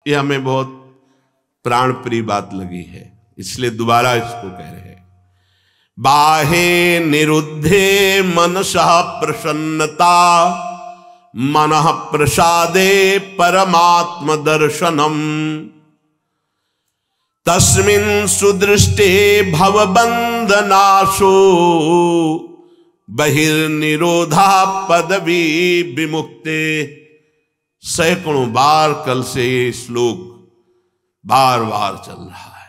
ये हमें बहुत प्राण प्रिय बात लगी है, इसलिए दोबारा इसको कह रहे हैं। बाहे निरुद्धे मनसः प्रसन्नता, मनः प्रसादे परमात्म दर्शनम, तस्मिन् सुदृष्टे भवबंधनाशो, बहिर्निरोधा पदवी विमुक्ते। सैकड़ों बार कल से ये श्लोक बार बार चल रहा है।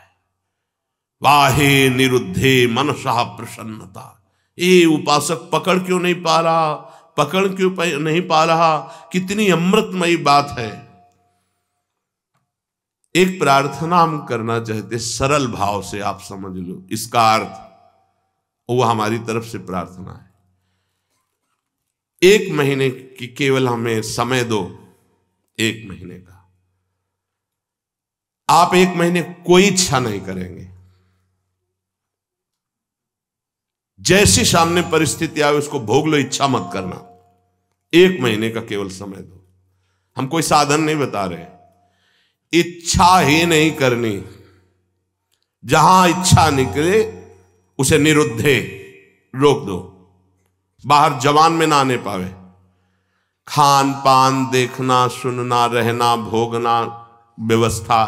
वाहे निरुद्धे मनसः प्रसन्नता। ये उपासक पकड़ क्यों नहीं पा रहा, पकड़ क्यों नहीं पा रहा? कितनी अमृतमयी बात है। एक प्रार्थना हम करना चाहते, सरल भाव से आप समझ लो इसका अर्थ, वो हमारी तरफ से प्रार्थना है। 1 महीने की केवल हमें समय दो, 1 महीने का। आप 1 महीने कोई इच्छा नहीं करेंगे, जैसी सामने परिस्थिति आए उसको भोग लो, इच्छा मत करना। 1 महीने का केवल समय दो। हम कोई साधन नहीं बता रहे, इच्छा ही नहीं करनी। जहां इच्छा निकले उसे निरुद्धे, रोक दो, बाहर जवान में ना आने पावे। खान पान देखना, सुनना, रहना, भोगना, व्यवस्था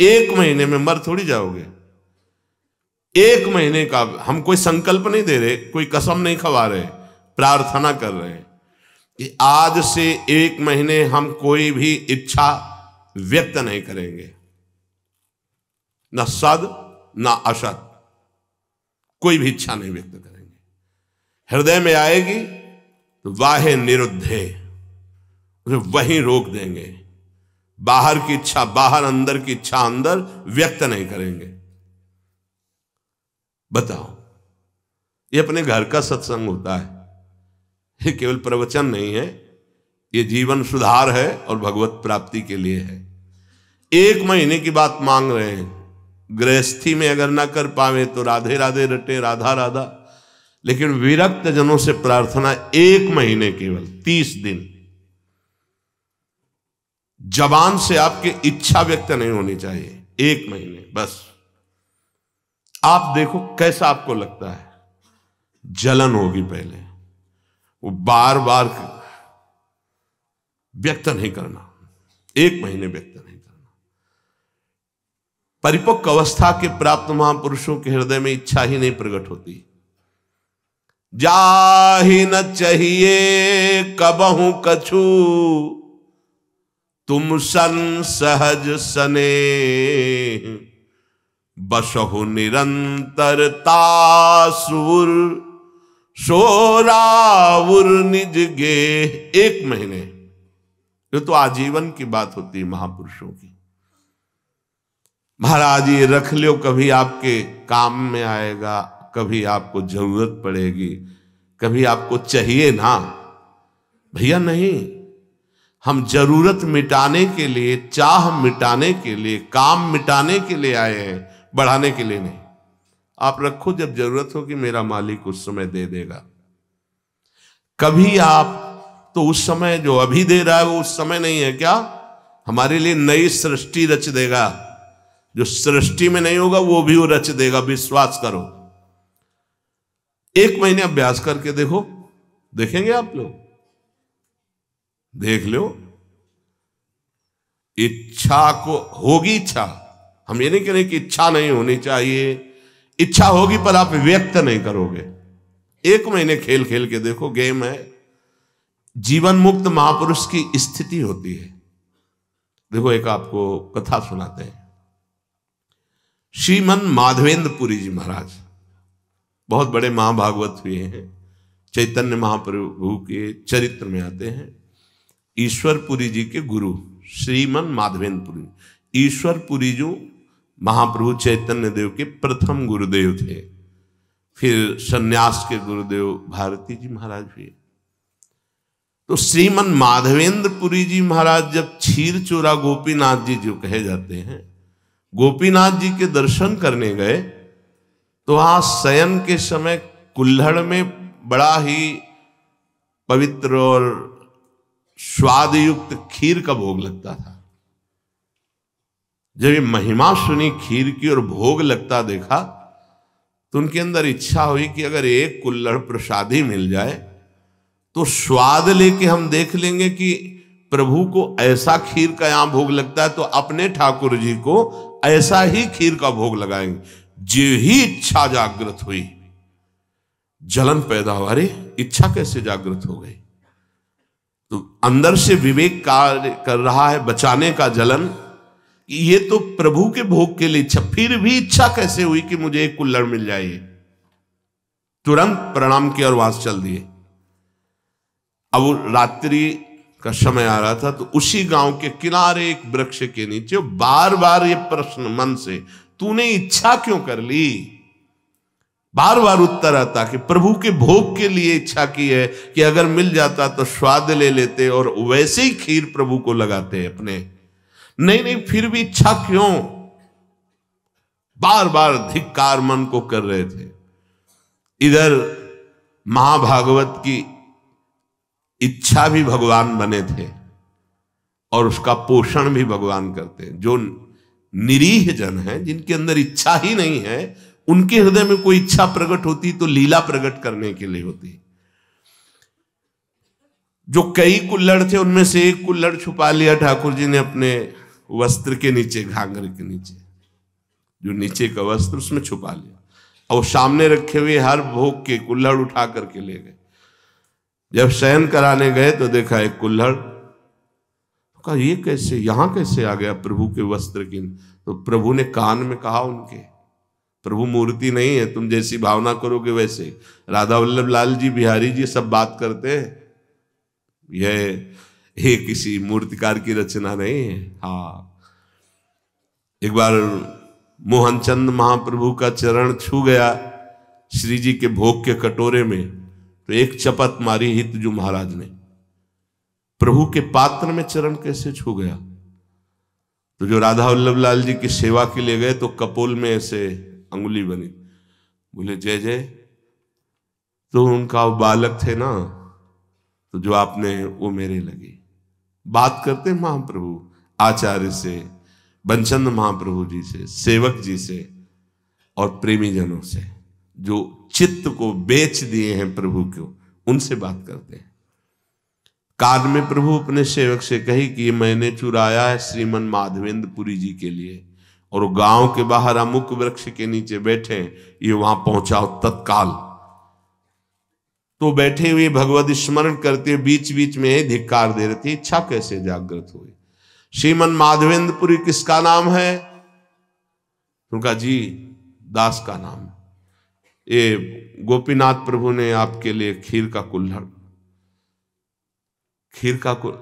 1 महीने में मर थोड़ी जाओगे। 1 महीने का हम कोई संकल्प नहीं दे रहे, कोई कसम नहीं खवा रहे, प्रार्थना कर रहे हैं कि आज से 1 महीने हम कोई भी इच्छा व्यक्त नहीं करेंगे, न सद न असत, कोई भी इच्छा नहीं व्यक्त करेंगे। हृदय में आएगी तो वाहे निरुद्धे, उसे वहीं रोक देंगे। बाहर की इच्छा बाहर, अंदर की इच्छा अंदर, व्यक्त नहीं करेंगे। बताओ, ये अपने घर का सत्संग होता है, ये केवल प्रवचन नहीं है, ये जीवन सुधार है और भगवत प्राप्ति के लिए है। 1 महीने की बात मांग रहे हैं। गृहस्थी में अगर ना कर पावे तो राधे राधे रटे, राधा राधा। लेकिन विरक्त जनों से प्रार्थना 1 महीने, केवल 30 दिन। जबान से आपकी इच्छा व्यक्त नहीं होनी चाहिए, 1 महीने बस। आप देखो कैसा आपको लगता है। जलन होगी पहले, वो बार बार व्यक्त नहीं करना, 1 महीने व्यक्त नहीं करना। परिपक्व अवस्था के प्राप्त महापुरुषों के हृदय में इच्छा ही नहीं प्रकट होती। जाहि न चाहिए कबहू कछु, तुम सन सहज सने, बसहु निरंतरता सुर, सोराउर निज गे। 1 महीने, ये तो आजीवन की बात होती है महापुरुषों की। महाराज ये रख लो, कभी आपके काम में आएगा, कभी आपको जरूरत पड़ेगी, कभी आपको चाहिए ना। भैया नहीं, हम जरूरत मिटाने के लिए, चाह मिटाने के लिए, काम मिटाने के लिए आए हैं, बढ़ाने के लिए नहीं। आप रखो, जब जरूरत होगी मेरा मालिक उस समय दे देगा। कभी आप तो उस समय जो अभी दे रहा है वो उस समय नहीं है क्या? हमारे लिए नई सृष्टि रच देगा। जो सृष्टि में नहीं होगा वो भी वो रच देगा, विश्वास करो। 1 महीने अभ्यास करके देखो, देखेंगे आप लोग, देख लो। इच्छा को होगी, इच्छा, हम ये नहीं कह रहे कि इच्छा नहीं होनी चाहिए, इच्छा होगी पर आप व्यक्त नहीं करोगे। 1 महीने खेल खेल के देखो, गेम है। जीवन मुक्त महापुरुष की स्थिति होती है। देखो एक आपको कथा सुनाते हैं। श्रीमन माधवेंद्रपुरी जी महाराज बहुत बड़े महाभागवत हुए हैं, चैतन्य महाप्रभु के चरित्र में आते हैं। ईश्वरपुरी जी के गुरु श्रीमन माधवेंद्रपुरी। ईश्वरपुरी जी महाप्रभु चैतन्य देव के प्रथम गुरुदेव थे। फिर सन्यास के गुरुदेव भारती जी महाराज हुए। तो श्रीमन माधवेंद्रपुरी जी महाराज जब क्षीर चोरा गोपीनाथ जी जो कहे जाते हैं, गोपीनाथ जी के दर्शन करने गए तो वहां शयन के समय कुल्हड़ में बड़ा ही पवित्र और स्वाद युक्त खीर का भोग लगता था। जब ये महिमा सुनी खीर की और भोग लगता देखा तो उनके अंदर इच्छा हुई कि अगर एक कुल्हड़ प्रसादी मिल जाए तो स्वाद लेके हम देख लेंगे कि प्रभु को ऐसा खीर का यहां भोग लगता है तो अपने ठाकुर जी को ऐसा ही खीर का भोग लगाएंगे। जो ही इच्छा जागृत हुई, जलन पैदा हुआ। अरे इच्छा कैसे जागृत हो गई? तो अंदर से विवेक कार्य कर रहा है, बचाने का जलन। ये तो प्रभु के भोग के लिए इच्छा, फिर भी इच्छा कैसे हुई कि मुझे एक कुल्हड़ मिल जाए? तुरंत प्रणाम किया और वहां से चल दिए। अब रात्रि का समय आ रहा था तो उसी गांव के किनारे एक वृक्ष के नीचे बार बार ये प्रश्न मन से, तूने इच्छा क्यों कर ली? बार बार उत्तर आता कि प्रभु के भोग के लिए इच्छा की है कि अगर मिल जाता तो स्वाद ले लेते और वैसे ही खीर प्रभु को लगाते अपने। नहीं, फिर भी इच्छा क्यों? बार बार धिक्कार मन को कर रहे थे। इधर महाभागवत की इच्छा भी भगवान बने थे और उसका पोषण भी भगवान करते हैं। जो निरीह जन है, जिनके अंदर इच्छा ही नहीं है, उनके हृदय में कोई इच्छा प्रकट होती तो लीला प्रकट करने के लिए होती। जो कई कुल्हड़ थे उनमें से एक कुल्हड़ छुपा लिया ठाकुर जी ने अपने वस्त्र के नीचे, घाघर के नीचे, जो नीचे का वस्त्र उसमें छुपा लिया और सामने रखे हुए हर भोग के कुल्हड़ उठा करके ले गए। जब शयन कराने गए तो देखा एक कुल्हड़, कहा ये कैसे, यहां कैसे आ गया प्रभु के वस्त्र की? तो प्रभु ने कान में कहा उनके, प्रभु मूर्ति नहीं है, तुम जैसी भावना करोगे वैसे। राधा वल्लभ लाल जी, बिहारी जी सब बात करते हैं, यह किसी मूर्तिकार की रचना नहीं है। हाँ, एक बार मोहनचंद महाप्रभु का चरण छू गया श्री जी के भोग के कटोरे में, तो एक चपत मारी हितजू महाराज ने, प्रभु के पात्र में चरण कैसे छू गया? तो जो राधा वल्लभ लाल जी की सेवा के लिए गए तो कपोल में ऐसे अंगुली बनी, बोले जय जय। तो उनका बालक थे ना, तो जो आपने वो मेरे लगी। बात करते महाप्रभु आचार्य से, बंचंद महाप्रभु जी से, सेवक जी से और प्रेमी जनों से, जो चित्त को बेच दिए हैं प्रभु को, उनसे बात करते हैं। कान में प्रभु अपने सेवक से कही कि ये मैंने चुराया है श्रीमन माधवेंद्रपुरी जी के लिए, और गांव के बाहर अमुक वृक्ष के नीचे बैठे, ये वहां पहुंचाओ तत्काल। तो बैठे हुए भगवत स्मरण करते हुए बीच बीच में धिक्कार दे रहे थे। इच्छा कैसे जागृत हुई? श्रीमन माधवेंद्रपुरी किसका नाम है? उनका जी दास का नाम। ये गोपीनाथ प्रभु ने आपके लिए खीर का कुल्हड़,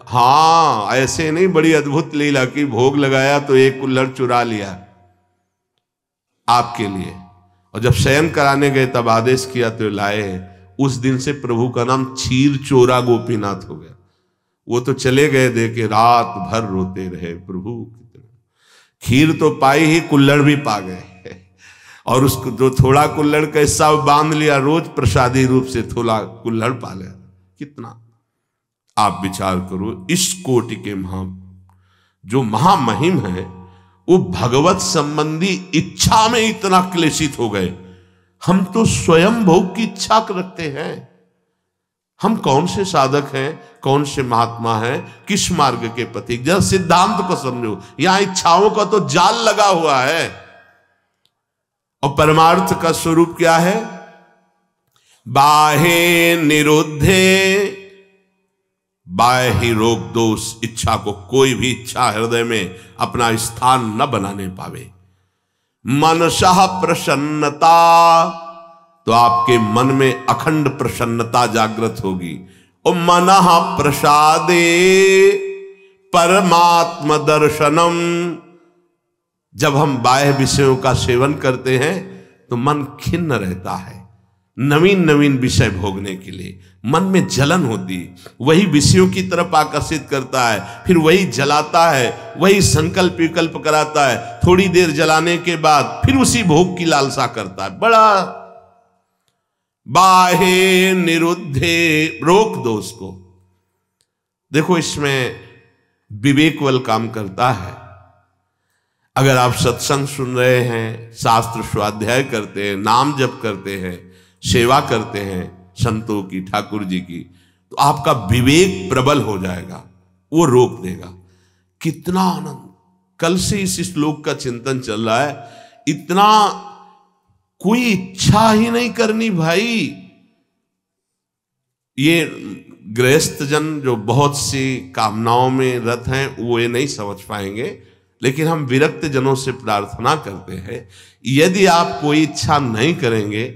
हाँ ऐसे नहीं, बड़ी अद्भुत लीला की, भोग लगाया तो एक कुल्हड़ चुरा लिया आपके लिए, और जब शयन कराने गए तब आदेश किया तो लाए। उस दिन से प्रभु का नाम क्षीर चोरा गोपीनाथ हो गया। वो तो चले गए दे के, रात भर रोते रहे, प्रभु खीर तो पाई ही, कुल्हड़ भी पा गए, और उसको जो थोड़ा कुल्हड़ का हिस्सा बांध लिया, रोज प्रसादी रूप से थोड़ा कुल्हड़ पा लिया। कितना आप विचार करो, इस कोटि के जो महामहिम है, वो भगवत संबंधी इच्छा में इतना क्लेशित हो गए। हम तो स्वयं भोग की इच्छा रखते हैं। हम कौन से साधक हैं, कौन से महात्मा हैं, किस मार्ग के पथिक? जरा सिद्धांत को समझो, यहां इच्छाओं का तो जाल लगा हुआ है, और परमार्थ का स्वरूप क्या है? बाहे निरुद्धे, बाह्य रोग दोष। इच्छा को कोई भी इच्छा हृदय में अपना स्थान न बनाने पावे। मनसः प्रसन्नता, तो आपके मन में अखंड प्रसन्नता जागृत होगी। और मनः प्रसादे परमात्म दर्शनम, जब हम बाह्य विषयों का सेवन करते हैं तो मन खिन्न रहता है, नवीन नवीन विषय भोगने के लिए मन में जलन होती, वही विषयों की तरफ आकर्षित करता है, फिर वही जलाता है, वही संकल्प विकल्प कराता है, थोड़ी देर जलाने के बाद फिर उसी भोग की लालसा करता है। बड़ा बाहे निरुद्धे, रोक दो उसको। देखो इसमें विवेक बल काम करता है। अगर आप सत्संग सुन रहे हैं, शास्त्र स्वाध्याय करते हैं, नाम जप करते हैं, सेवा करते हैं संतों की, ठाकुर जी की, तो आपका विवेक प्रबल हो जाएगा, वो रोक देगा। कितना आनंद! कल से इस श्लोक का चिंतन चल रहा है। इतना कोई इच्छा ही नहीं करनी भाई। ये गृहस्थ जन जो बहुत सी कामनाओं में रत हैं वो ये नहीं समझ पाएंगे, लेकिन हम विरक्त जनों से प्रार्थना करते हैं, यदि आप कोई इच्छा नहीं करेंगे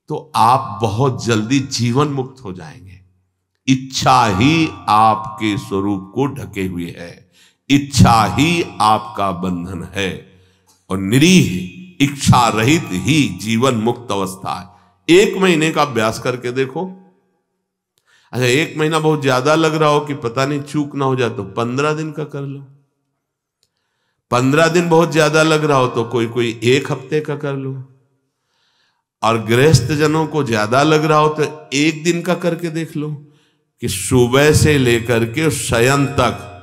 तो आप बहुत जल्दी जीवन मुक्त हो जाएंगे। इच्छा ही आपके स्वरूप को ढके हुए है, इच्छा ही आपका बंधन है, और निरीह इच्छा रहित ही जीवन मुक्त अवस्था है। 1 महीने का अभ्यास करके देखो। अच्छा, 1 महीना बहुत ज्यादा लग रहा हो कि पता नहीं चूक ना हो जाए तो 15 दिन का कर लो। 15 दिन बहुत ज्यादा लग रहा हो तो कोई 1 हफ्ते का कर लो। और गृहस्थ जनों को ज्यादा लग रहा हो तो 1 दिन का करके देख लो कि सुबह से लेकर के शयन तक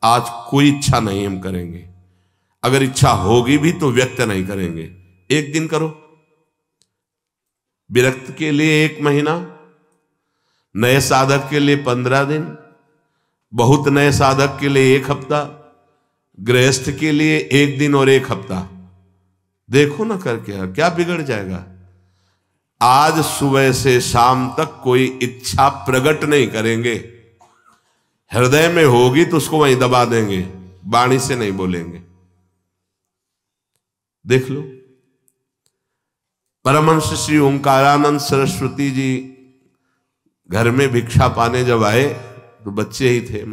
आज कोई इच्छा नहीं हम करेंगे। अगर इच्छा होगी भी तो व्यक्त नहीं करेंगे। 1 दिन करो। विरक्त के लिए 1 महीना, नए साधक के लिए 15 दिन, बहुत नए साधक के लिए 1 हफ्ता, गृहस्थ के लिए 1 दिन और 1 हफ्ता। देखो ना करके क्या बिगड़ जाएगा। आज सुबह से शाम तक कोई इच्छा प्रकट नहीं करेंगे। हृदय में होगी तो उसको वहीं दबा देंगे, वाणी से नहीं बोलेंगे। देख लो। परमहंस श्री ओंकारानंद सरस्वती जी घर में भिक्षा पाने जब आए तो बच्चे ही थे।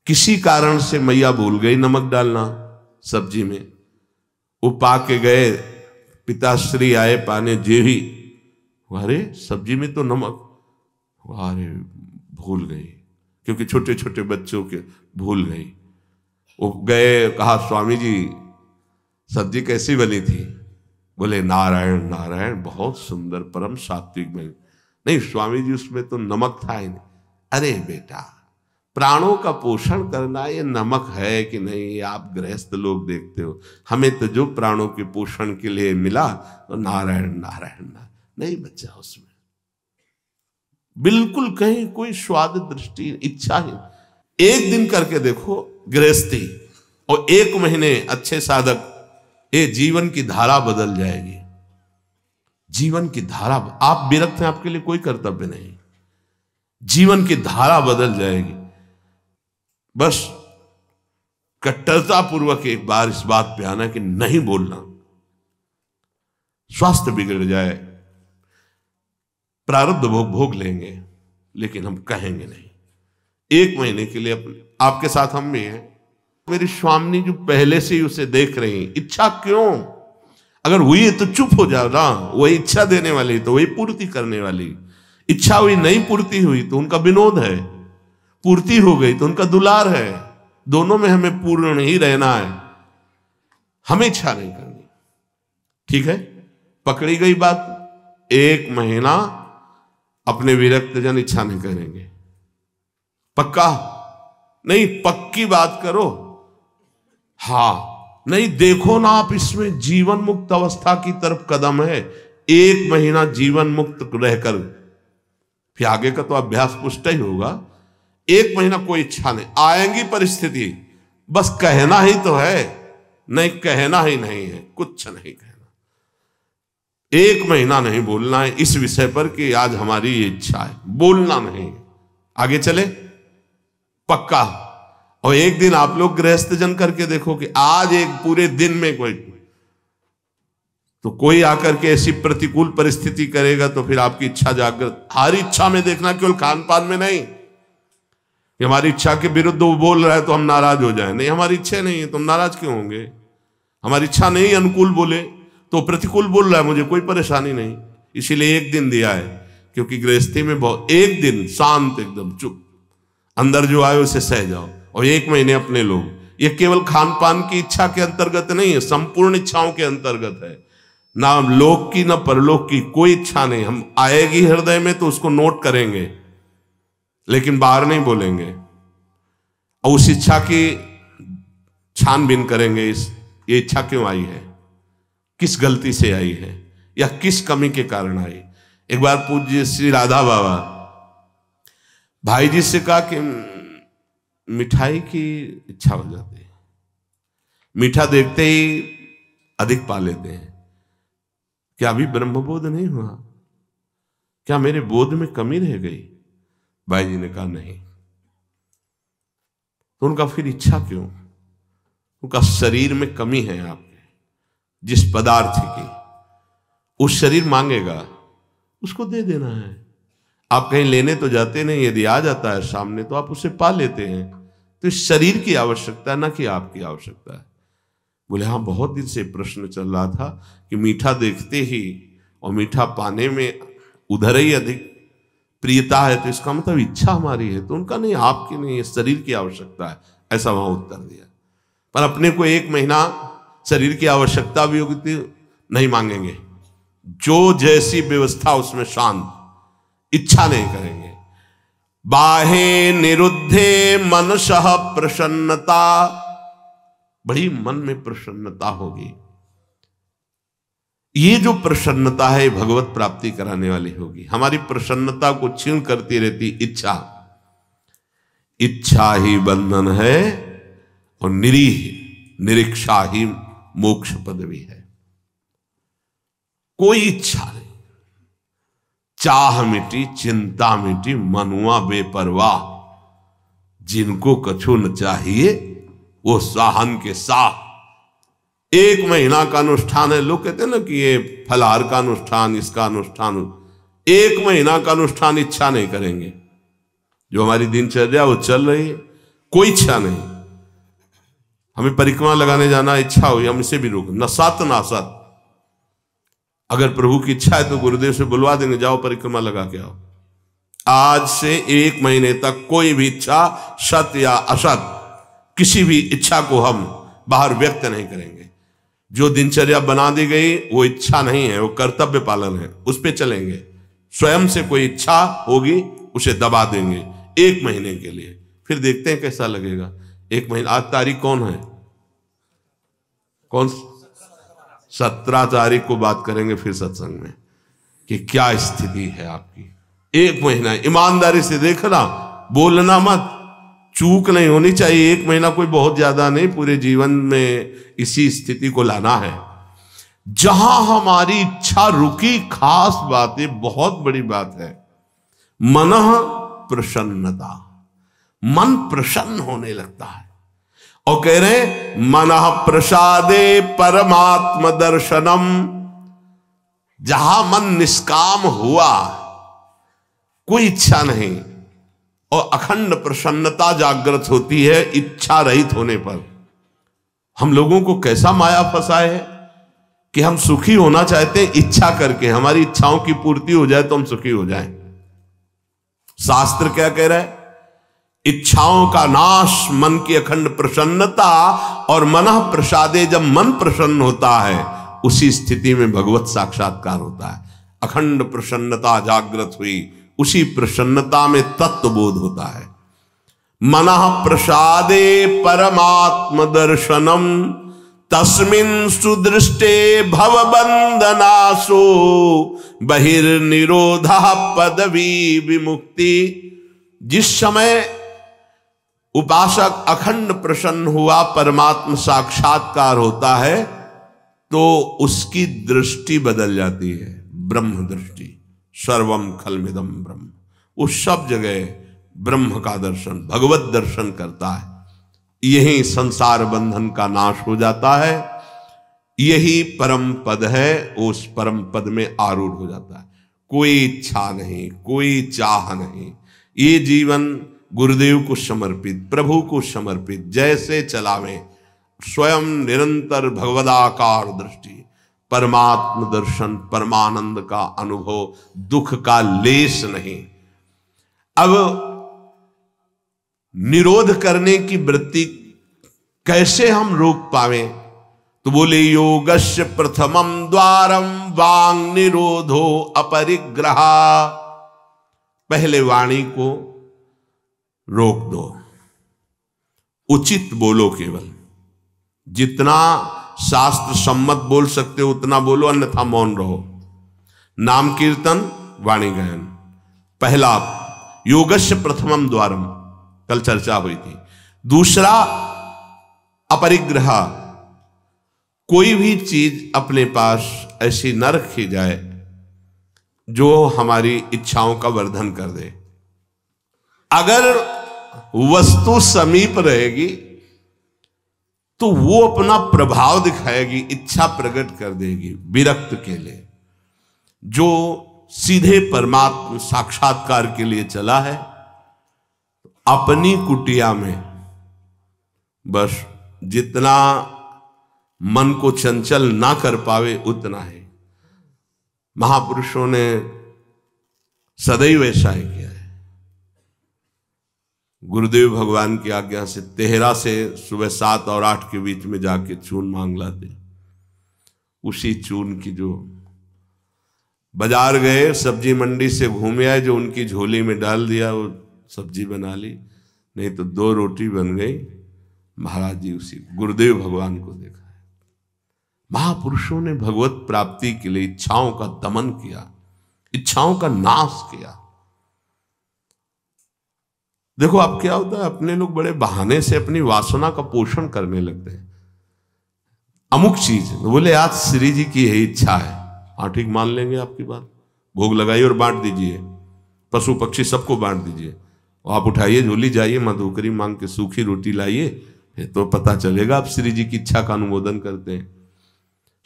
किसी कारण से मैया भूल गई नमक डालना सब्जी में। वो पा के गए, पिताश्री आए पाने, जेही, अरे सब्जी में तो नमक, अरे भूल गई, क्योंकि छोटे छोटे बच्चों के भूल गई। वो गए, कहा स्वामी जी सब्जी कैसी बनी थी? बोले नारायण नारायण, बहुत सुंदर, परम सात्विक बनी। नहीं स्वामी जी उसमें तो नमक था ही नहीं। अरे बेटा, प्राणों का पोषण करना ये नमक है कि नहीं, ये आप गृहस्थ लोग देखते हो। हमें तो जो प्राणों के पोषण के लिए मिला तो नारायण नारायण नहीं बचा उसमें, बिल्कुल कहीं कोई स्वाद दृष्टि इच्छा ही। 1 दिन करके देखो गृहस्थी, और 1 महीने अच्छे साधक, ये जीवन की धारा बदल जाएगी। जीवन की धारा, आप विरक्त हैं, आपके लिए कोई कर्तव्य नहीं, जीवन की धारा बदल जाएगी। बस कट्टरता पूर्वक एक बार इस बात पे आना कि नहीं बोलना, स्वास्थ्य बिगड़ जाए, प्रारब्ध भोग लेंगे, लेकिन हम कहेंगे नहीं। 1 महीने के लिए आपके साथ हम भी हैं। मेरी स्वामी जो पहले से ही उसे देख रही, इच्छा क्यों? अगर हुई है तो चुप हो जाओ ना, वही इच्छा देने वाली तो वही पूर्ति करने वाली। इच्छा हुई, नहीं पूर्ति हुई तो उनका विनोद है, पूर्ति हो गई तो उनका दुलार है। दोनों में हमें पूर्ण ही रहना है, हमें इच्छा नहीं करनी। ठीक है, पकड़ी गई बात। 1 महीना अपने विरक्त जन इच्छा नहीं करेंगे। पक्का नहीं, पक्की बात करो। हाँ नहीं, देखो ना आप, इसमें जीवन मुक्त अवस्था की तरफ कदम है। 1 महीना जीवन मुक्त रहकर फिर आगे का तो अभ्यास पुष्ट ही होगा। 1 महीना कोई इच्छा नहीं, आएंगी परिस्थिति, बस कहना ही तो है, नहीं कहना ही नहीं है, कुछ नहीं कहना। 1 महीना नहीं बोलना है इस विषय पर कि आज हमारी ये इच्छा है, बोलना नहीं। आगे चले पक्का। और 1 दिन आप लोग गृहस्थ जन करके देखो कि आज एक पूरे दिन में कोई आकर के ऐसी प्रतिकूल परिस्थिति करेगा तो फिर आपकी इच्छा जागृत। हर इच्छा में देखना, केवल खान पान में नहीं कि हमारी इच्छा के विरुद्ध वो बोल रहा है तो हम नाराज हो जाए। नहीं, हमारी इच्छा नहीं है तो हम नाराज क्यों होंगे? हमारी इच्छा नहीं अनुकूल बोले तो प्रतिकूल बोल रहा है, मुझे कोई परेशानी नहीं। इसीलिए 1 दिन दिया है, क्योंकि गृहस्थी में बहुत 1 दिन शांत, एकदम चुप, अंदर जो आए उसे सह जाओ। और 1 महीने अपने लोग, ये केवल खान पान की इच्छा के अंतर्गत नहीं है, संपूर्ण इच्छाओं के अंतर्गत है। ना लोक की ना परलोक की कोई इच्छा नहीं। हम आएगी हृदय में तो उसको नोट करेंगे, लेकिन बाहर नहीं बोलेंगे। और उस इच्छा की छानबीन करेंगे ये इच्छा क्यों आई है, किस गलती से आई है, या किस कमी के कारण आई। एक बार पूज्य श्री राधा बाबा भाई जी से कहा कि मिठाई की इच्छा हो जाती है, मीठा देखते ही अधिक पा लेते हैं, क्या अभी ब्रह्मबोध नहीं हुआ, क्या मेरे बोध में कमी रह गई। भाई जी ने कहा नहीं। तो उनका फिर इच्छा क्यों, उनका शरीर में कमी है आपके, जिस पदार्थ की उस शरीर मांगेगा उसको दे देना है। आप कहीं लेने तो जाते नहीं, यदि आ जाता है सामने तो आप उसे पा लेते हैं। तो इस शरीर की आवश्यकता है, ना कि आपकी आवश्यकता है। बोले हाँ, बहुत दिन से प्रश्न चल रहा था कि मीठा देखते ही और मीठा पाने में उधर ही अधिक प्रियता है, तो इसका मतलब इच्छा हमारी है। तो उनका नहीं, आपकी नहीं, शरीर की आवश्यकता है, ऐसा वहां उत्तर दिया। पर अपने को 1 महीना शरीर की आवश्यकता भी होगी तो नहीं मांगेंगे, जो जैसी व्यवस्था उसमें शांत, इच्छा नहीं करेंगे। बाहे निरुद्धे मनसः प्रसन्नता, बड़ी मन में प्रसन्नता होगी। ये जो प्रसन्नता है भगवत प्राप्ति कराने वाली होगी। हमारी प्रसन्नता को क्षीण करती रहती इच्छा, इच्छा ही बंधन है और निरीक्षा ही मोक्ष पदवी है। कोई इच्छा नहीं, चाह मिटी चिंता मिटी मनुआ बेपरवाह, जिनको कछु न चाहिए वो साहन के साह। 1 महीना का अनुष्ठान है, लोग कहते हैं ना कि ये फलाहार का अनुष्ठान, इसका अनुष्ठान, 1 महीना का अनुष्ठान इच्छा नहीं करेंगे। जो हमारी दिनचर्या वो चल रही है, कोई इच्छा नहीं। हमें परिक्रमा लगाने जाना इच्छा हुई, हम इसे भी रोक, न सत ना सत। अगर प्रभु की इच्छा है तो गुरुदेव से बुलवा देंगे, जाओ परिक्रमा लगा के आओ। आज से 1 महीने तक कोई भी इच्छा, सत या असत, किसी भी इच्छा को हम बाहर व्यक्त नहीं करेंगे। जो दिनचर्या बना दी गई वो इच्छा नहीं है, वो कर्तव्य पालन है, उस पे चलेंगे। स्वयं से कोई इच्छा होगी उसे दबा देंगे 1 महीने के लिए, फिर देखते हैं कैसा लगेगा। 1 महीना, आज तारीख कौन है, कौन 17 तारीख को बात करेंगे फिर सत्संग में कि क्या स्थिति है आपकी। 1 महीना ईमानदारी से देखना, बोलना मत, चूक नहीं होनी चाहिए। 1 महीना कोई बहुत ज्यादा नहीं, पूरे जीवन में इसी स्थिति को लाना है। जहां हमारी इच्छा रुकी, खास बात है, बहुत बड़ी बात है, मनः प्रसन्नता, मन प्रसन्न होने लगता है। और कह रहे मनः प्रसादे परमात्म दर्शनम, जहां मन निष्काम हुआ, कोई इच्छा नहीं, और अखंड प्रसन्नता जागृत होती है इच्छा रहित होने पर। हम लोगों को कैसा माया फंसाए है कि हम सुखी होना चाहते हैं इच्छा करके, हमारी इच्छाओं की पूर्ति हो जाए तो हम सुखी हो जाएं। शास्त्र क्या कह रहा है, इच्छाओं का नाश, मन की अखंड प्रसन्नता, और मनः प्रसादे, जब मन प्रसन्न होता है उसी स्थिति में भगवत साक्षात्कार होता है। अखंड प्रसन्नता जागृत हुई, उसी प्रसन्नता में तत्व बोध होता है। मनः प्रसादे परमात्म दर्शनम, तस्मिन् सुदृष्टे भवबंधनासो, बहिर्निरोधः पदवी विमुक्ति। जिस समय उपासक अखंड प्रसन्न हुआ, परमात्म साक्षात्कार होता है, तो उसकी दृष्टि बदल जाती है, ब्रह्म दृष्टि। सर्वम खलमिदम ब्रह्म, उस सब जगह ब्रह्म का दर्शन, भगवत दर्शन करता है। यही संसार बंधन का नाश हो जाता है, यही परम पद है, उस परम पद में आरूढ़ हो जाता है। कोई इच्छा नहीं, कोई चाह नहीं, ये जीवन गुरुदेव को समर्पित, प्रभु को समर्पित, जैसे चलावे, स्वयं निरंतर भगवदाकार दृष्टि, परमात्म दर्शन, परमानंद का अनुभव, दुख का लेश नहीं। अब निरोध करने की वृत्ति कैसे हम रोक पावे, तो बोले योगस्य प्रथमम द्वारम वांग निरोधो अपरिग्रह। पहले वाणी को रोक दो, उचित बोलो केवल, जितना शास्त्र सम्मत बोल सकते हो उतना बोलो, अन्यथा मौन रहो। नाम कीर्तन, वाणी गायन। पहला योगस्य प्रथमम द्वारम, कल चर्चा हुई थी। दूसरा अपरिग्रह, कोई भी चीज अपने पास ऐसी न रखी जाए जो हमारी इच्छाओं का वर्धन कर दे। अगर वस्तु समीप रहेगी तो वो अपना प्रभाव दिखाएगी, इच्छा प्रकट कर देगी विरक्त के लिए। जो सीधे परमात्मा साक्षात्कार के लिए चला है, अपनी कुटिया में बस जितना मन को चंचल ना कर पावे उतना है। महापुरुषों ने सदैव ऐसा ही किया है। गुरुदेव भगवान की आज्ञा से तेहरा से सुबह 7 और 8 के बीच में जाके चून मांग लाते। उसी चून की जो बाजार गए, सब्जी मंडी से घूमे आए, जो उनकी झोली में डाल दिया, वो सब्जी बना ली, नहीं तो 2 रोटी बन गई। महाराज जी उसी गुरुदेव भगवान को देखा है। महापुरुषों ने भगवत प्राप्ति के लिए इच्छाओं का दमन किया, इच्छाओं का नाश किया। देखो अब क्या होता है, अपने लोग बड़े बहाने से अपनी वासना का पोषण करने लगते हैं। अमुक चीज बोले आज श्री जी की यही इच्छा है, हाँ ठीक मान लेंगे आपकी बात, भोग लगाइए और बांट दीजिए, पशु पक्षी सबको बांट दीजिए। आप उठाइए झोली, जाइए मधुकरी मांग के सूखी रोटी लाइए, तो पता चलेगा आप श्री जी की इच्छा का अनुमोदन करते हैं।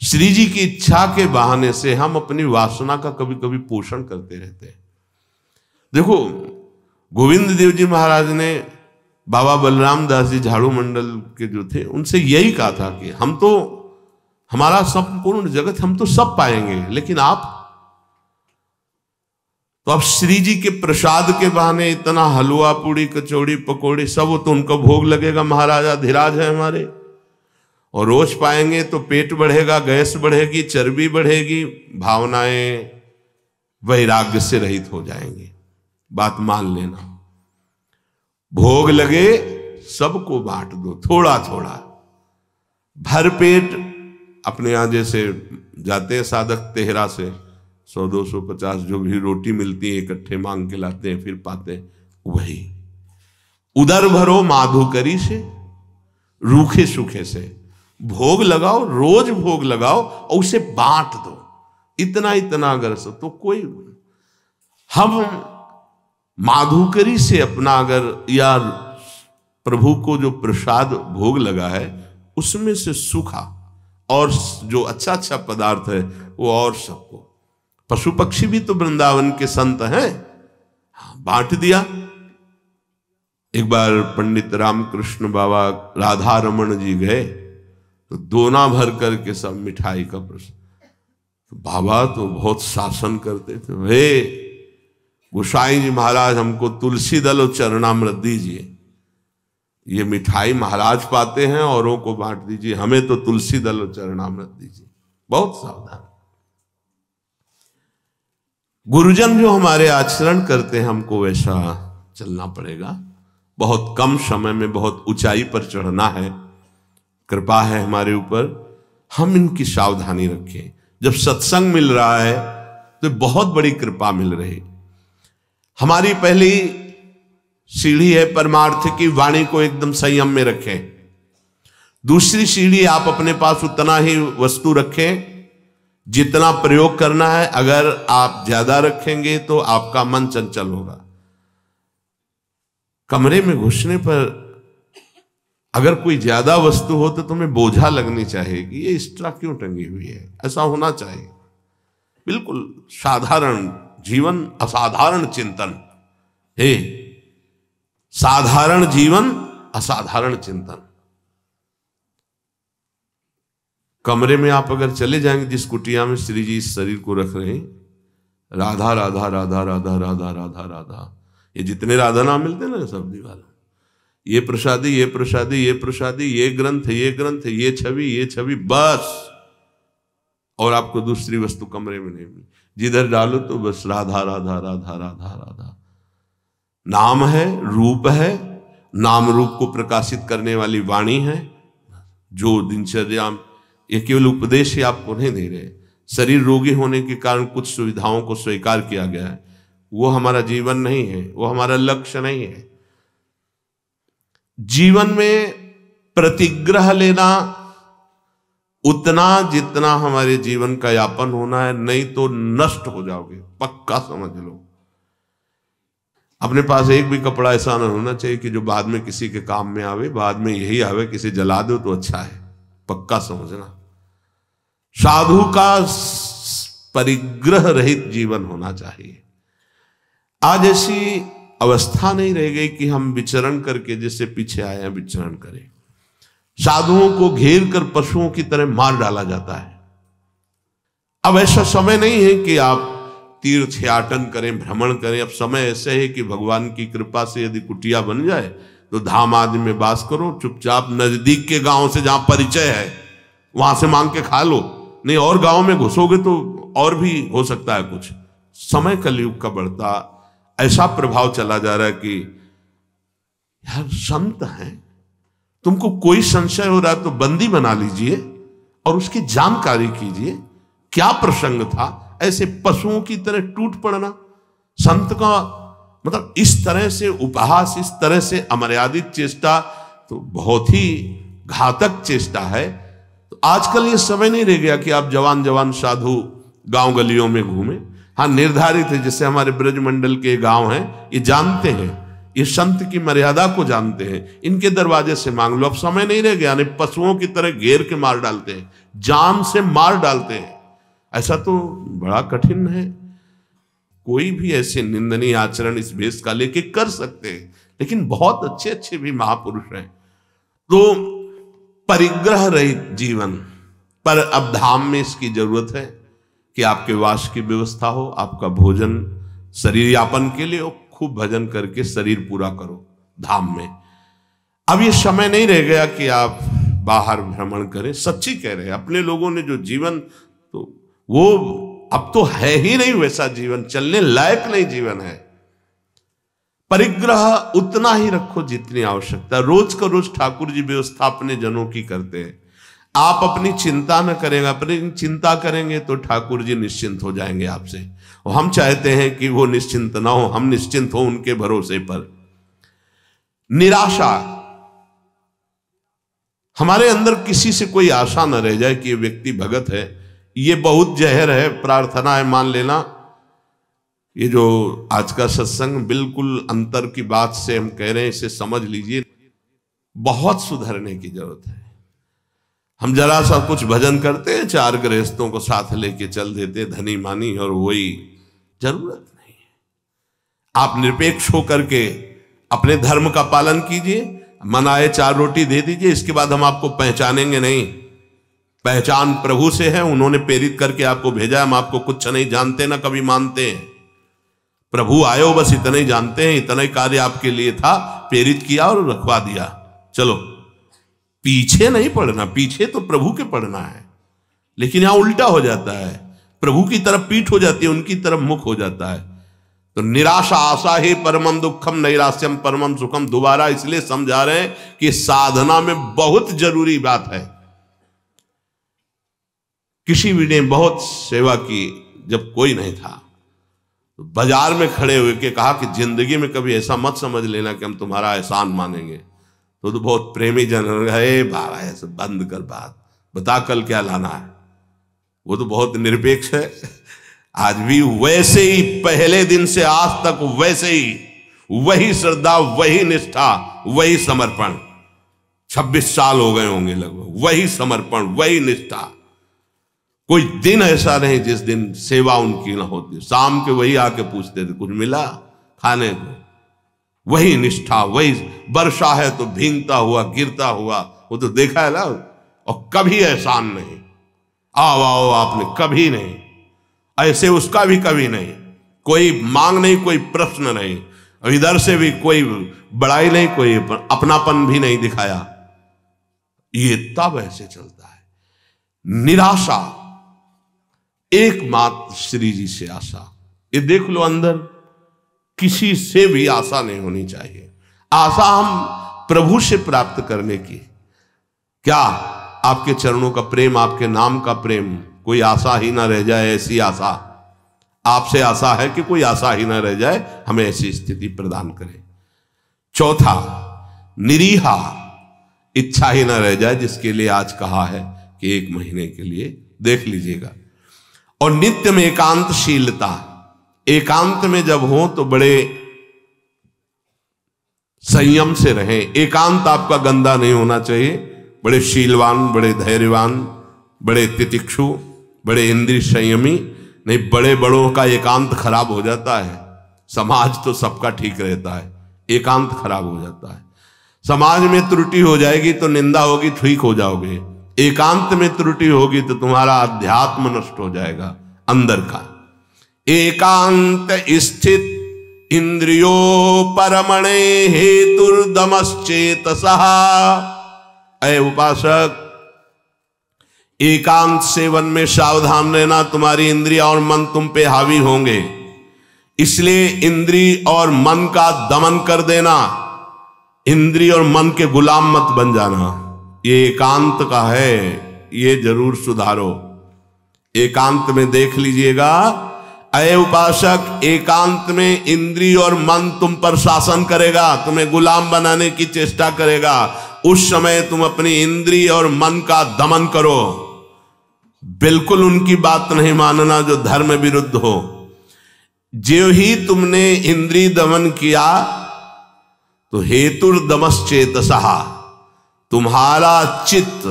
श्री जी की इच्छा के बहाने से हम अपनी वासना का कभी कभी पोषण करते रहते हैं। देखो गोविंद देव जी महाराज ने बाबा बलराम दास जी झाड़ू मंडल के जो थे उनसे यही कहा था कि हम तो, हमारा संपूर्ण जगत हम तो सब पाएंगे, लेकिन आप तो अब श्री जी के प्रसाद के बहाने इतना हलवा पूड़ी कचौड़ी पकौड़ी सब, वो तो उनका भोग लगेगा, महाराजा धीराज है हमारे, और रोज पाएंगे तो पेट बढ़ेगा, गैस बढ़ेगी, चर्बी बढ़ेगी, भावनाएं वैराग्य से रहित हो जाएंगे। बात मान लेना, भोग लगे सबको बांट दो, थोड़ा थोड़ा, भर पेट। अपने यहां जैसे जाते हैं साधक तेहरा से 100, 200, 50 जो भी रोटी मिलती है इकट्ठे मांग के लाते हैं, फिर पाते हैं, वही उदर भरो माधुकरी से, रूखे सूखे से भोग लगाओ, रोज भोग लगाओ और उसे बांट दो, इतना इतना अगर सो तो कोई। हम माधुकरी से अपना अगर, या प्रभु को जो प्रसाद भोग लगा है उसमें से सूखा और जो अच्छा अच्छा पदार्थ है वो और सबको, पशु पक्षी भी तो वृंदावन के संत हैं, बांट दिया। एक बार पंडित रामकृष्ण बाबा राधा रमन जी गए तो दोना भर करके सब मिठाई का प्रसाद, तो बाबा तो बहुत शासन करते थे, वे गोसाई जी महाराज हमको तुलसी दल और चरणामृत दीजिए, ये मिठाई महाराज पाते हैं औरों को बांट दीजिए, हमें तो तुलसी दल और चरणामृत दीजिए। बहुत सावधान। गुरुजन जो हमारे आचरण करते हैं हमको वैसा चलना पड़ेगा। बहुत कम समय में बहुत ऊंचाई पर चढ़ना है, कृपा है हमारे ऊपर, हम इनकी सावधानी रखें। जब सत्संग मिल रहा है तो बहुत बड़ी कृपा मिल रही। हमारी पहली सीढ़ी है परमार्थ की, वाणी को एकदम संयम में रखें। दूसरी सीढ़ी, आप अपने पास उतना ही वस्तु रखें जितना प्रयोग करना है। अगर आप ज्यादा रखेंगे तो आपका मन चंचल होगा। कमरे में घुसने पर अगर कोई ज्यादा वस्तु हो तो तुम्हें बोझा लगनी चाहिए कि ये एक्स्ट्रा क्यों टंगी हुई है, ऐसा होना चाहिए। बिल्कुल साधारण जीवन, असाधारण चिंतन हे, साधारण जीवन असाधारण चिंतन। कमरे में आप अगर चले जाएंगे जिस कुटिया में श्री जी इस शरीर को रख रहे हैं, राधा राधा राधा राधा राधा राधा राधा, ये जितने राधा नाम मिलते हैं ना सब दीवार, ये प्रसादी ये प्रसादी ये प्रसादी, ये ग्रंथ ये ग्रंथ, ये छवि बस, और आपको दूसरी वस्तु कमरे में नहीं मिली। जिधर डालो तो बस राधा राधा राधा राधा राधा। नाम है, रूप है, नाम रूप को प्रकाशित करने वाली वाणी है, जो दिनचर्या, ये केवल उपदेश ही आपको नहीं दे रहे, शरीर रोगी होने के कारण कुछ सुविधाओं को स्वीकार किया गया है, वो हमारा जीवन नहीं है, वो हमारा लक्ष्य नहीं है। जीवन में प्रतिग्रह लेना उतना जितना हमारे जीवन का यापन होना है, नहीं तो नष्ट हो जाओगे, पक्का समझ लो। अपने पास एक भी कपड़ा ऐसा ना होना चाहिए कि जो बाद में किसी के काम में आवे, बाद में यही आवे किसी जला दो तो अच्छा है, पक्का समझना। साधु का परिग्रह रहित जीवन होना चाहिए। आज ऐसी अवस्था नहीं रह गई कि हम विचरण करके, जैसे पीछे आए हैं विचरण करें। साधुओं को घेर कर पशुओं की तरह मार डाला जाता है। अब ऐसा समय नहीं है कि आप तीर्थयाटन करें, भ्रमण करें। अब समय ऐसे है कि भगवान की कृपा से यदि कुटिया बन जाए तो धाम आदि में वास करो, चुपचाप नजदीक के गांव से जहां परिचय है वहां से मांग के खा लो, नहीं और गांव में घुसोगे तो और भी हो सकता है कुछ। समय कलयुग का बढ़ता ऐसा प्रभाव चला जा रहा है कि यार संत हैं, तुमको कोई संशय हो रहा है तो बंदी बना लीजिए और उसकी जानकारी कीजिए क्या प्रसंग था। ऐसे पशुओं की तरह टूट पड़ना, संत का मतलब इस तरह से उपहास, इस तरह से अमर्यादित चेष्टा तो बहुत ही घातक चेष्टा है। तो आजकल ये समय नहीं रह गया कि आप जवान जवान साधु गांव गलियों में घूमे। हाँ, निर्धारित है, जैसे हमारे ब्रजमंडल के गांव हैं, ये जानते हैं, ये संत की मर्यादा को जानते हैं, इनके दरवाजे से मांग लो। अब समय नहीं रह गया, नहीं पशुओं की तरह घेर के मार डालते हैं, जान से मार डालते हैं। ऐसा तो बड़ा कठिन है। कोई भी ऐसे निंदनीय आचरण इस भेष का लेके कर सकते हैं, लेकिन बहुत अच्छे अच्छे भी महापुरुष हैं। तो परिग्रह रहित जीवन पर अब धाम में इसकी जरूरत है कि आपके वास की व्यवस्था हो, आपका भोजन शरीर यापन के लिए हो, खूब भजन करके शरीर पूरा करो धाम में। अब ये समय नहीं रह गया कि आप बाहर भ्रमण करें। सच्ची कह रहे हैं, अपने लोगों ने जो जीवन, तो वो अब तो है ही नहीं वैसा जीवन, चलने लायक नहीं जीवन है। परिग्रह उतना ही रखो जितनी आवश्यकता। रोज का रोज ठाकुर जी व्यवस्था अपने जनों की करते हैं। आप अपनी चिंता न करेंगे, अपनी चिंता करेंगे तो ठाकुर जी निश्चिंत हो जाएंगे आपसे। और हम चाहते हैं कि वो निश्चिंत ना हो, हम निश्चिंत हो उनके भरोसे पर। निराशा, हमारे अंदर किसी से कोई आशा न रह जाए कि ये व्यक्ति भगत है, ये बहुत जहर है, प्रार्थना है मान लेना। ये जो आज का सत्संग बिल्कुल अंतर की बात से हम कह रहे हैं, इसे समझ लीजिए। बहुत सुधरने की जरूरत है। हम जरा सा कुछ भजन करते हैं, 4 गृहस्थों को साथ लेके चल देते, धनी मानी, और वही जरूरत नहीं है। आप निरपेक्ष होकर के अपने धर्म का पालन कीजिए, मन आए 4 रोटी दे दीजिए, इसके बाद हम आपको पहचानेंगे नहीं। पहचान प्रभु से है, उन्होंने प्रेरित करके आपको भेजा। हम आपको कुछ नहीं जानते, ना कभी मानते हैं। प्रभु आयो बस इतना ही जानते हैं, इतना ही कार्य आपके लिए था, प्रेरित किया और रखवा दिया। चलो, पीछे नहीं पड़ना, पीछे तो प्रभु के पड़ना है। लेकिन यहां उल्टा हो जाता है, प्रभु की तरफ पीठ हो जाती है, उनकी तरफ मुख हो जाता है। तो निराशा आशा ही परमम दुखम, नैराश्यम परमम सुखम। दोबारा इसलिए समझा रहे हैं कि साधना में बहुत जरूरी बात है। किसी भी ने बहुत सेवा की, जब कोई नहीं था तो बाजार में खड़े हुए के कहा कि जिंदगी में कभी ऐसा मत समझ लेना कि हम तुम्हारा एहसान मानेंगे। तो बहुत प्रेमी जन, हे बाबा ऐसे बंद कर बात, बता कल क्या लाना है। वो तो बहुत निरपेक्ष है। आज भी वैसे ही, पहले दिन से आज तक वैसे ही, वही श्रद्धा, वही निष्ठा, वही समर्पण। 26 साल हो गए होंगे लगभग, वही समर्पण, वही निष्ठा। कोई दिन ऐसा नहीं जिस दिन सेवा उनकी ना होती। शाम के वही आके पूछते थे, कुछ मिला खाने को, वही निष्ठा, वही। वर्षा है तो भींगता हुआ, गिरता हुआ, वो तो देखा है ना। और कभी एहसान नहीं, आओ आपने, कभी नहीं। ऐसे उसका भी कभी नहीं, कोई मांग नहीं, कोई प्रश्न नहीं, और इधर से भी कोई बड़ाई नहीं, कोई अपनापन भी नहीं दिखाया। ये तब ऐसे चलता है। निराशा, एकमात्र श्री जी से आशा। ये देख लो, अंदर किसी से भी आशा नहीं होनी चाहिए। आशा हम प्रभु से प्राप्त करने की। क्या आपके चरणों का प्रेम, आपके नाम का प्रेम, कोई आशा ही ना रह जाए, ऐसी आशा आपसे आशा है कि कोई आशा ही ना रह जाए, हमें ऐसी स्थिति प्रदान करें। चौथा, निरीहा, इच्छा ही ना रह जाए, जिसके लिए आज कहा है कि 1 महीने के लिए देख लीजिएगा। और नित्य में एकांतशीलता, एकांत में जब हो तो बड़े संयम से रहें। एकांत आपका गंदा नहीं होना चाहिए, बड़े शीलवान, बड़े धैर्यवान, बड़े तितिक्षु, बड़े इंद्रिय संयमी। नहीं, बड़े बड़ों का एकांत खराब हो जाता है। समाज तो सबका ठीक रहता है, एकांत खराब हो जाता है। समाज में त्रुटि हो जाएगी तो निंदा होगी, ठीक हो जाओगे। एकांत में त्रुटि होगी तो तुम्हारा अध्यात्म नष्ट हो जाएगा अंदर का। एकांत स्थित इंद्रियो परमणे हेतुर्दमश्चेतसः। ऐ उपासक, एकांत सेवन में सावधान रहना, तुम्हारी इंद्रिया और मन तुम पे हावी होंगे, इसलिए इंद्रिय और मन का दमन कर देना, इंद्रिय और मन के गुलाम मत बन जाना। ये एकांत का है, ये जरूर सुधारो। एकांत में देख लीजिएगा, अय उपासक, एकांत में इंद्रिय और मन तुम पर शासन करेगा, तुम्हें गुलाम बनाने की चेष्टा करेगा। उस समय तुम अपनी इंद्रिय और मन का दमन करो, बिल्कुल उनकी बात नहीं मानना जो धर्म विरुद्ध हो। जो ही तुमने इंद्रिय दमन किया तो हेतुर्दमश्चेतसः, तुम्हारा चित्त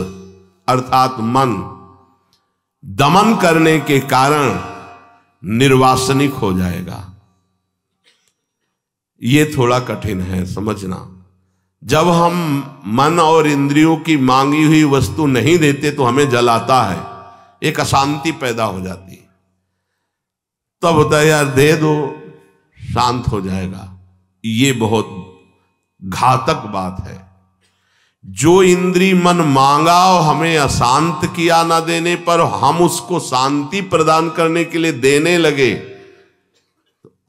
अर्थात मन दमन करने के कारण निर्वासनिक हो जाएगा। ये थोड़ा कठिन है समझना। जब हम मन और इंद्रियों की मांगी हुई वस्तु नहीं देते तो हमें जलाता है, एक अशांति पैदा हो जाती है। तब होता है यार दे दो, शांत हो जाएगा। ये बहुत घातक बात है। जो इंद्री मन मांगा और हमें अशांत किया ना देने पर हम उसको शांति प्रदान करने के लिए देने लगे,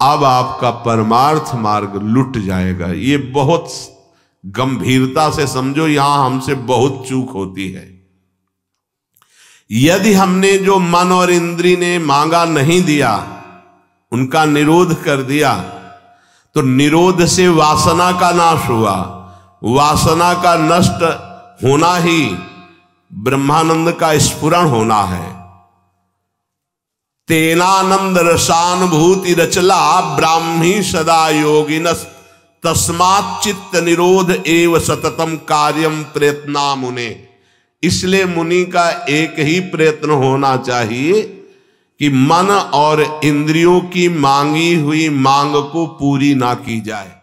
अब आपका परमार्थ मार्ग लुट जाएगा। ये बहुत गंभीरता से समझो, यहां हमसे बहुत चूक होती है। यदि हमने जो मन और इंद्री ने मांगा नहीं दिया, उनका निरोध कर दिया, तो निरोध से वासना का नाश हुआ। वासना का नष्ट होना ही ब्रह्मानंद का स्फुरण होना है। तेनानंद रसानुभूति रचला ब्राह्मी सदा योगिनस्, तस्मात् चित्त निरोध एव सततम कार्यम प्रयत्ना मुने। इसलिए मुनि का एक ही प्रयत्न होना चाहिए कि मन और इंद्रियों की मांगी हुई मांग को पूरी ना की जाए।